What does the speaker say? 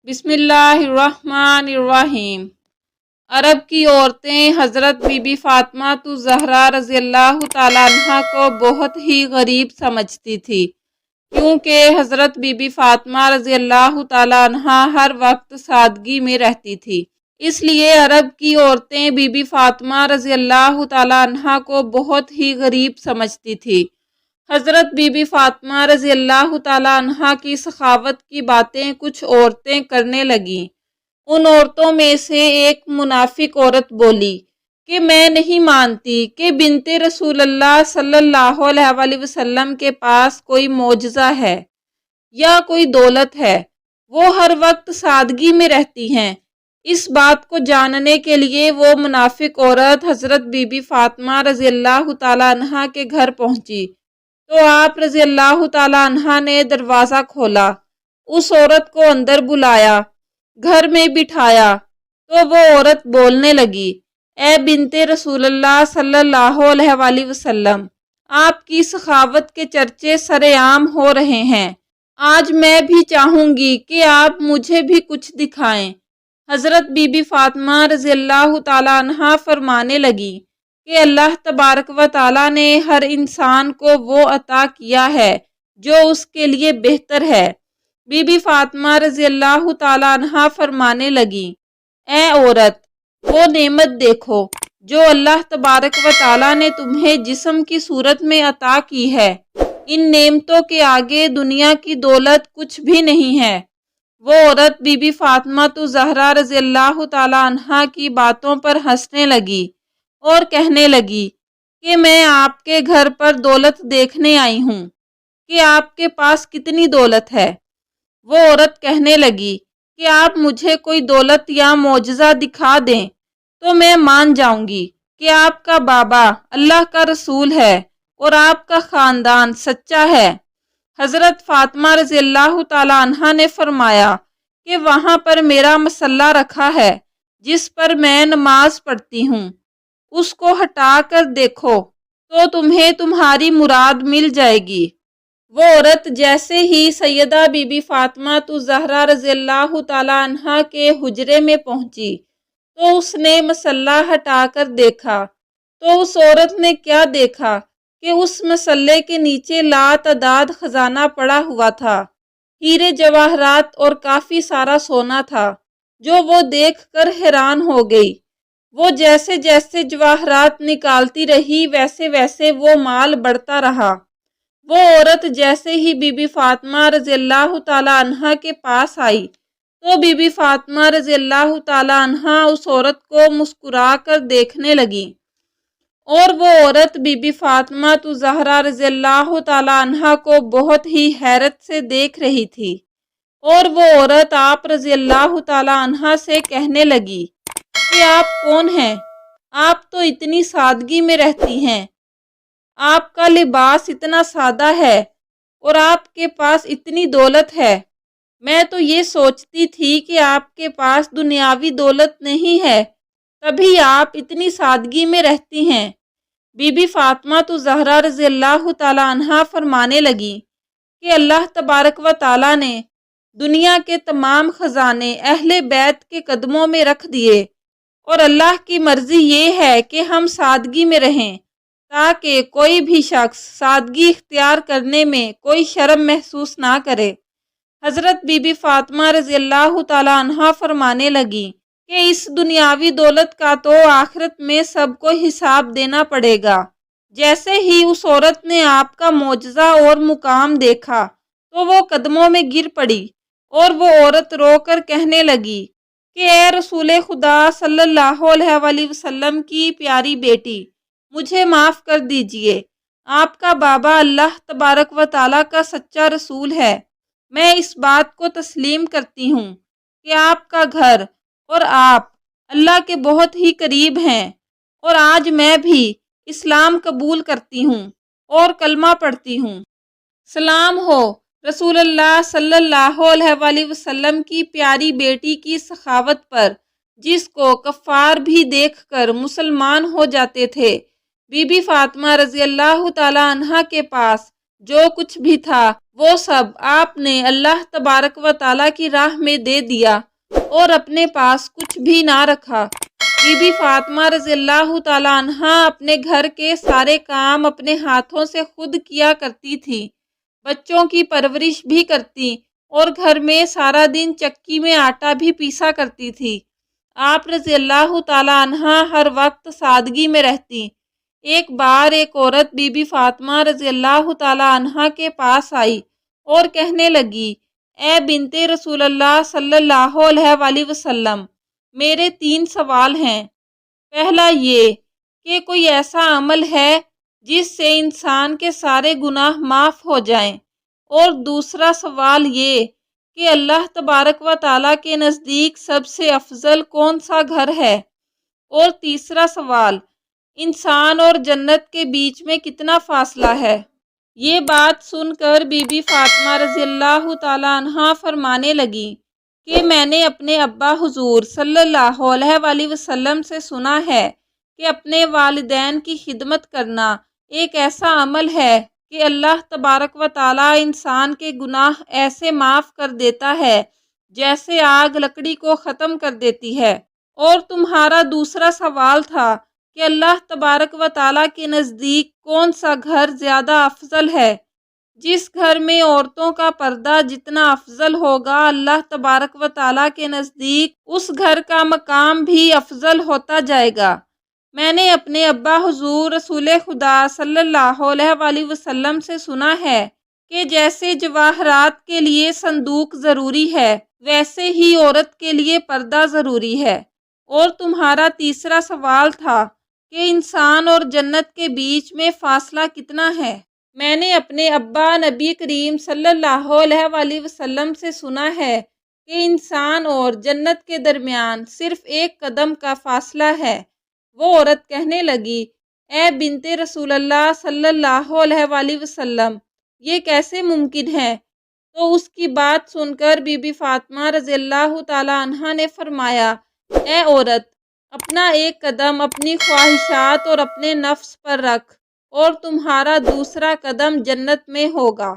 بسم اللہ الرحمن الرحیم۔ عرب کی عورتیں حضرت بی بی فاطمہ الزہرا رضی اللہ تعالیٰ عنہ کو بہت ہی غریب سمجھتی تھی، کیونکہ حضرت بی بی فاطمہ رضی اللہ تعالیٰ عنہ ہر وقت سادگی میں رہتی تھی۔ اس لیے عرب کی عورتیں بی بی فاطمہ رضی اللہ تعالیٰ عنہ کو بہت ہی غریب سمجھتی تھی۔ حضرت بی بی فاطمہ رضی اللہ تعالیٰ عنہ کی سخاوت کی باتیں کچھ عورتیں کرنے لگیں۔ ان عورتوں میں سے ایک منافق عورت بولی کہ میں نہیں مانتی کہ بنت رسول اللہ صلی اللہ علیہ وسلم کے پاس کوئی معجزہ ہے یا کوئی دولت ہے، وہ ہر وقت سادگی میں رہتی ہیں۔ اس بات کو جاننے کے لیے وہ منافق عورت حضرت بی بی فاطمہ رضی اللہ تعالیٰ عنہ کے گھر پہنچی تو آپ رضی اللہ تعالیٰ عنہ نے دروازہ کھولا، اس عورت کو اندر بلایا، گھر میں بٹھایا تو وہ عورت بولنے لگی، اے بنت رسول اللہ صلی اللہ علیہ وسلم، آپ کی سخاوت کے چرچے سرعام ہو رہے ہیں، آج میں بھی چاہوں گی کہ آپ مجھے بھی کچھ دکھائیں۔ حضرت بی بی فاطمہ رضی اللہ تعالیٰ عنہ فرمانے لگی کہ اللہ تبارک و تعالیٰ نے ہر انسان کو وہ عطا کیا ہے جو اس کے لیے بہتر ہے۔ بی بی فاطمہ رضی اللہ تعالیٰ عنہ فرمانے لگی، اے عورت، وہ نعمت دیکھو جو اللہ تبارک و تعالیٰ نے تمہیں جسم کی صورت میں عطا کی ہے، ان نعمتوں کے آگے دنیا کی دولت کچھ بھی نہیں ہے۔ وہ عورت بی بی فاطمہ الزہرا رضی اللہ تعالیٰ عنہ کی باتوں پر ہنسنے لگی اور کہنے لگی کہ میں آپ کے گھر پر دولت دیکھنے آئی ہوں کہ آپ کے پاس کتنی دولت ہے۔ وہ عورت کہنے لگی کہ آپ مجھے کوئی دولت یا معجزہ دکھا دیں تو میں مان جاؤں گی کہ آپ کا بابا اللہ کا رسول ہے اور آپ کا خاندان سچا ہے۔ حضرت فاطمہ رضی اللہ تعالیٰ عنہ نے فرمایا کہ وہاں پر میرا مصلی رکھا ہے جس پر میں نماز پڑھتی ہوں، اس کو ہٹا کر دیکھو تو تمہیں تمہاری مراد مل جائے گی۔ وہ عورت جیسے ہی سیدہ بی بی فاطمہ الزہرا رضی اللہ تعالیٰ عنہ کے حجرے میں پہنچی تو اس نے مصلی ہٹا کر دیکھا تو اس عورت نے کیا دیکھا کہ اس مصلی کے نیچے لاتعداد خزانہ پڑا ہوا تھا، ہیرے جواہرات اور کافی سارا سونا تھا، جو وہ دیکھ کر حیران ہو گئی۔ وہ جیسے جیسے جواہرات نکالتی رہی ویسے ویسے وہ مال بڑھتا رہا۔ وہ عورت جیسے ہی بی بی فاطمہ رضی اللہ تعالیٰ عنہ کے پاس آئی تو بی بی فاطمہ رضی اللہ تعالیٰ عنہ اس عورت کو مسکرا کر دیکھنے لگی اور وہ عورت بی بی فاطمہ الزہرا رضی اللہ تعالیٰ عنہ کو بہت ہی حیرت سے دیکھ رہی تھی، اور وہ عورت آپ رضی اللہ تعالیٰ عنہ سے کہنے لگی کہ آپ کون ہیں؟ آپ تو اتنی سادگی میں رہتی ہیں، آپ کا لباس اتنا سادہ ہے اور آپ کے پاس اتنی دولت ہے، میں تو یہ سوچتی تھی کہ آپ کے پاس دنیاوی دولت نہیں ہے تبھی آپ اتنی سادگی میں رہتی ہیں۔ بی بی فاطمہ الزہرا رضی اللہ تعالیٰ عنہ فرمانے لگی کہ اللہ تبارک و تعالیٰ نے دنیا کے تمام خزانے اہل بیت کے قدموں میں رکھ دیے، اور اللہ کی مرضی یہ ہے کہ ہم سادگی میں رہیں تاکہ کوئی بھی شخص سادگی اختیار کرنے میں کوئی شرم محسوس نہ کرے۔ حضرت بی بی فاطمہ رضی اللہ تعالیٰ عنہ فرمانے لگی کہ اس دنیاوی دولت کا تو آخرت میں سب کو حساب دینا پڑے گا۔ جیسے ہی اس عورت نے آپ کا معجزہ اور مقام دیکھا تو وہ قدموں میں گر پڑی اور وہ عورت رو کر کہنے لگی کہ اے رسول خدا صلی اللہ علیہ وسلم کی پیاری بیٹی، مجھے معاف کر دیجئے، آپ کا بابا اللہ تبارک و تعالیٰ کا سچا رسول ہے، میں اس بات کو تسلیم کرتی ہوں کہ آپ کا گھر اور آپ اللہ کے بہت ہی قریب ہیں، اور آج میں بھی اسلام قبول کرتی ہوں اور کلمہ پڑھتی ہوں۔ سلام ہو رسول اللہ صلی اللہ علیہ وسلم کی پیاری بیٹی کی سخاوت پر، جس کو کفار بھی دیکھ کر مسلمان ہو جاتے تھے۔ بی بی فاطمہ رضی اللہ تعالیٰ عنہ کے پاس جو کچھ بھی تھا وہ سب آپ نے اللہ تبارک و تعالیٰ کی راہ میں دے دیا اور اپنے پاس کچھ بھی نہ رکھا۔ بی بی فاطمہ رضی اللہ تعالیٰ عنہا اپنے گھر کے سارے کام اپنے ہاتھوں سے خود کیا کرتی تھی، بچوں کی پرورش بھی کرتی اور گھر میں سارا دن چکی میں آٹا بھی پیسا کرتی تھی۔ آپ رضی اللہ تعالیٰ عنہا ہر وقت سادگی میں رہتی۔ ایک بار ایک عورت بی بی فاطمہ رضی اللہ تعالیٰ عنہا کے پاس آئی اور کہنے لگی، اے بنت رسول اللہ صلی اللہ علیہ وآلہ وسلم، میرے 3 سوال ہیں۔ پہلا یہ کہ کوئی ایسا عمل ہے جس سے انسان کے سارے گناہ معاف ہو جائیں، اور دوسرا سوال یہ کہ اللہ تبارک و تعالیٰ کے نزدیک سب سے افضل کون سا گھر ہے، اور تیسرا سوال انسان اور جنت کے بیچ میں کتنا فاصلہ ہے۔ یہ بات سن کر بی بی فاطمہ رضی اللہ تعالیٰ عنہا فرمانے لگی کہ میں نے اپنے ابا حضور صلی اللہ علیہ وآلہ وسلم سے سنا ہے کہ اپنے والدین کی خدمت کرنا ایک ایسا عمل ہے کہ اللہ تبارک و تعالیٰ انسان کے گناہ ایسے معاف کر دیتا ہے جیسے آگ لکڑی کو ختم کر دیتی ہے۔ اور تمہارا دوسرا سوال تھا کہ اللہ تبارک و تعالیٰ کے نزدیک کون سا گھر زیادہ افضل ہے۔ جس گھر میں عورتوں کا پردہ جتنا افضل ہوگا، اللہ تبارک و تعالیٰ کے نزدیک اس گھر کا مقام بھی افضل ہوتا جائے گا۔ میں نے اپنے ابا حضور رسول خدا صلی اللہ علیہ وآلہ وسلم سے سنا ہے کہ جیسے جواہرات کے لیے صندوق ضروری ہے، ویسے ہی عورت کے لیے پردہ ضروری ہے۔ اور تمہارا تیسرا سوال تھا کہ انسان اور جنت کے بیچ میں فاصلہ کتنا ہے۔ میں نے اپنے ابا نبی کریم صلی اللہ علیہ وآلہ وسلم سے سنا ہے کہ انسان اور جنت کے درمیان صرف 1 قدم کا فاصلہ ہے۔ وہ عورت کہنے لگی، اے بنت رسول اللہ صلی اللہ علیہ وآلہ وسلم، یہ کیسے ممکن ہے؟ تو اس کی بات سن کر بی بی فاطمہ رضی اللہ تعالیٰ عنہا نے فرمایا، اے عورت، اپنا 1 قدم اپنی خواہشات اور اپنے نفس پر رکھ، اور تمہارا دوسرا قدم جنت میں ہوگا۔